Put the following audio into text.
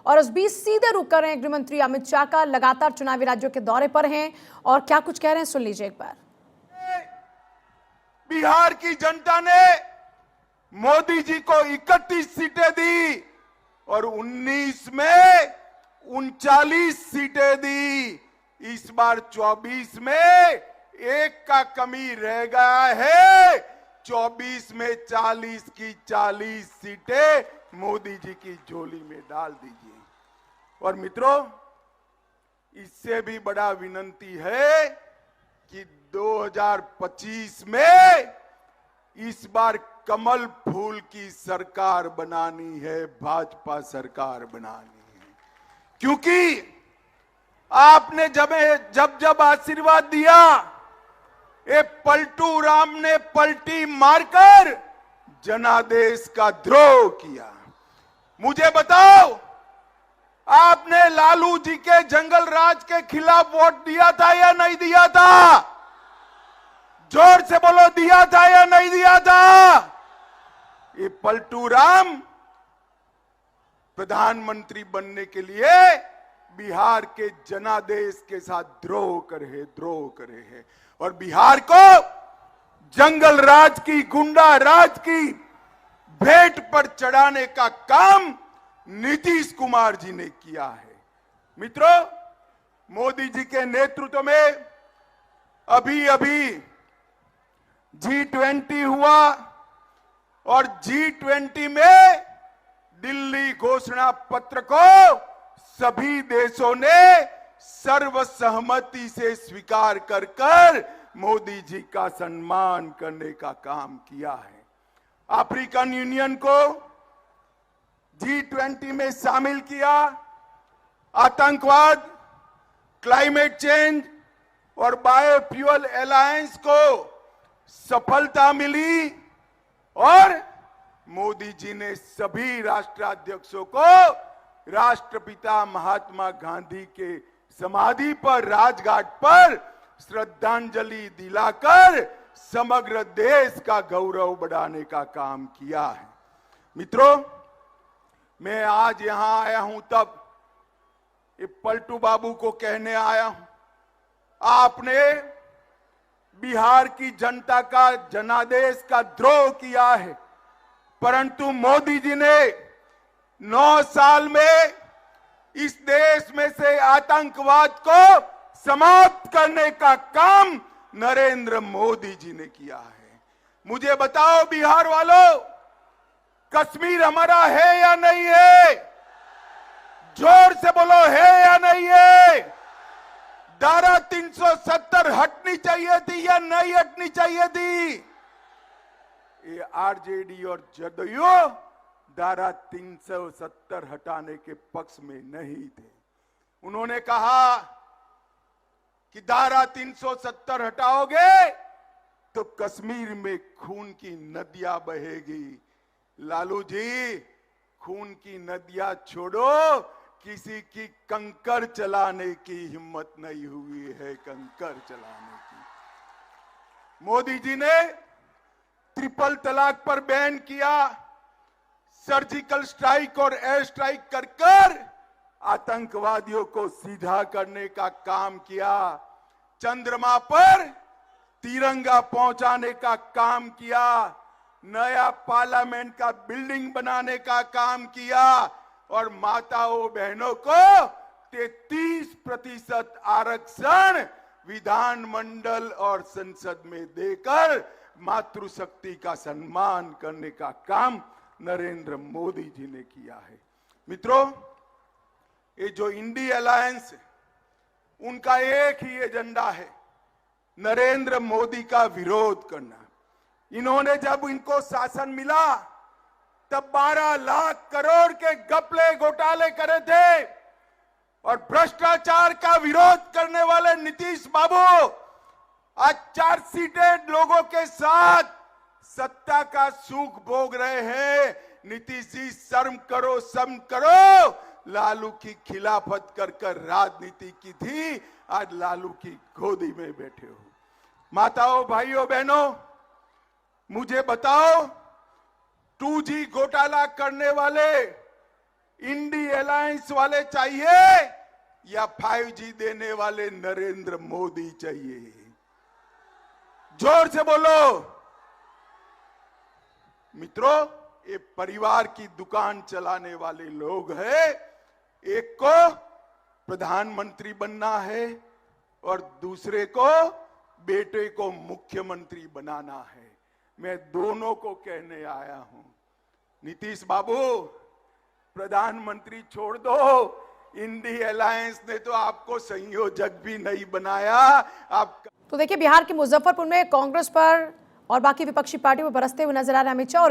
और इस बीच सीधे रुख कर रहे हैं गृह मंत्री अमित शाह का, लगातार चुनावी राज्यों के दौरे पर हैं और क्या कुछ कह रहे हैं सुन लीजिए एक बार। बिहार की जनता ने मोदी जी को 31 सीटें दी और 19 में 39 सीटें दी। इस बार 24 में एक का कमी रह गया है। 24 में 40 की 40 सीटें मोदी जी की झोली में डाल दीजिए। और मित्रों, इससे भी बड़ा विनंती है कि 2025 में इस बार कमल फूल की सरकार बनानी है, भाजपा सरकार बनानी है। क्योंकि आपने जब आशीर्वाद दिया, ये पलटू राम ने पलटी मारकर जनादेश का द्रोह किया। मुझे बताओ, आपने लालू जी के जंगल राज के खिलाफ वोट दिया था या नहीं दिया था? जोर से बोलो, दिया था या नहीं दिया था? ये पलटू राम प्रधानमंत्री बनने के लिए बिहार के जनादेश के साथ द्रोह करे है और बिहार को जंगल राज की, गुंडा राज की भेंट पर चढ़ाने का काम नीतीश कुमार जी ने किया है। मित्रों, मोदी जी के नेतृत्व में अभी G20 हुआ और G20 में दिल्ली घोषणा पत्र को सभी देशों ने सर्वसहमति से स्वीकार कर मोदी जी का सम्मान करने का काम किया है। अफ्रीकन यूनियन को G20 में शामिल किया। आतंकवाद, क्लाइमेट चेंज और बायोफ्यूल अलायंस को सफलता मिली और मोदी जी ने सभी राष्ट्राध्यक्षों को राष्ट्रपिता महात्मा गांधी के समाधि पर, राजघाट पर श्रद्धांजलि दिलाकर समग्र देश का गौरव बढ़ाने का काम किया है। मित्रों, मैं आज यहां आया हूं तब ये पलटू बाबू को कहने आया हूं, आपने बिहार की जनता का जनादेश का द्रोह किया है, परंतु मोदी जी ने 9 साल में इस देश में से आतंकवाद को समाप्त करने का काम नरेंद्र मोदी जी ने किया है। मुझे बताओ बिहार वालों, कश्मीर हमारा है या नहीं है? जोर से बोलो, है या नहीं है? धारा 370 हटनी चाहिए थी या नहीं हटनी चाहिए थी? ये आरजेडी और जदयू धारा 370 हटाने के पक्ष में नहीं थे। उन्होंने कहा कि धारा 370 हटाओगे तो कश्मीर में खून की नदियां बहेगी। लालू जी, खून की नदियां छोड़ो, किसी की कंकर चलाने की हिम्मत नहीं हुई है, कंकर चलाने की। मोदी जी ने ट्रिपल तलाक पर बैन किया, सर्जिकल स्ट्राइक और एयर स्ट्राइक कर आतंकवादियों को सीधा करने का काम किया, चंद्रमा पर तिरंगा पहुंचाने का काम किया, नया पार्लियामेंट का बिल्डिंग बनाने का काम किया और माताओं बहनों को 33% आरक्षण विधानमंडल और संसद में देकर मातृशक्ति का सम्मान करने का काम नरेंद्र मोदी जी ने किया है। मित्रों, ये जो इंडी अलायंस है, उनका एक ही एजेंडा है, नरेंद्र मोदी का विरोध करना। इन्होंने जब इनको शासन मिला तब 12 लाख करोड़ के घपले घोटाले करे थे और भ्रष्टाचार का विरोध करने वाले नीतीश बाबू आज चार्जशीटेड लोगों के साथ सत्ता का सुख भोग रहे हैं। नीतीश जी, शर्म करो। लालू की खिलाफत कर राजनीति की थी, आज लालू की गोदी में बैठे हो। माताओं, भाइयों, बहनों, मुझे बताओ, 2G घोटाला करने वाले इंडी अलायंस वाले चाहिए या 5G देने वाले नरेंद्र मोदी चाहिए? जोर से बोलो। मित्रों, ये परिवार की दुकान चलाने वाले लोग हैं। एक को प्रधानमंत्री बनना है और दूसरे को बेटे को मुख्यमंत्री बनाना है। मैं दोनों को कहने आया हूं, नीतीश बाबू, प्रधानमंत्री छोड़ दो। इंडी अलायंस ने तो आपको संयोजक भी नहीं बनाया। आप तो देखिए, बिहार के मुजफ्फरपुर में कांग्रेस पर और बाकी विपक्षी पार्टियों पर बरसते हुए नजर आ रहे हैं अमित शाह।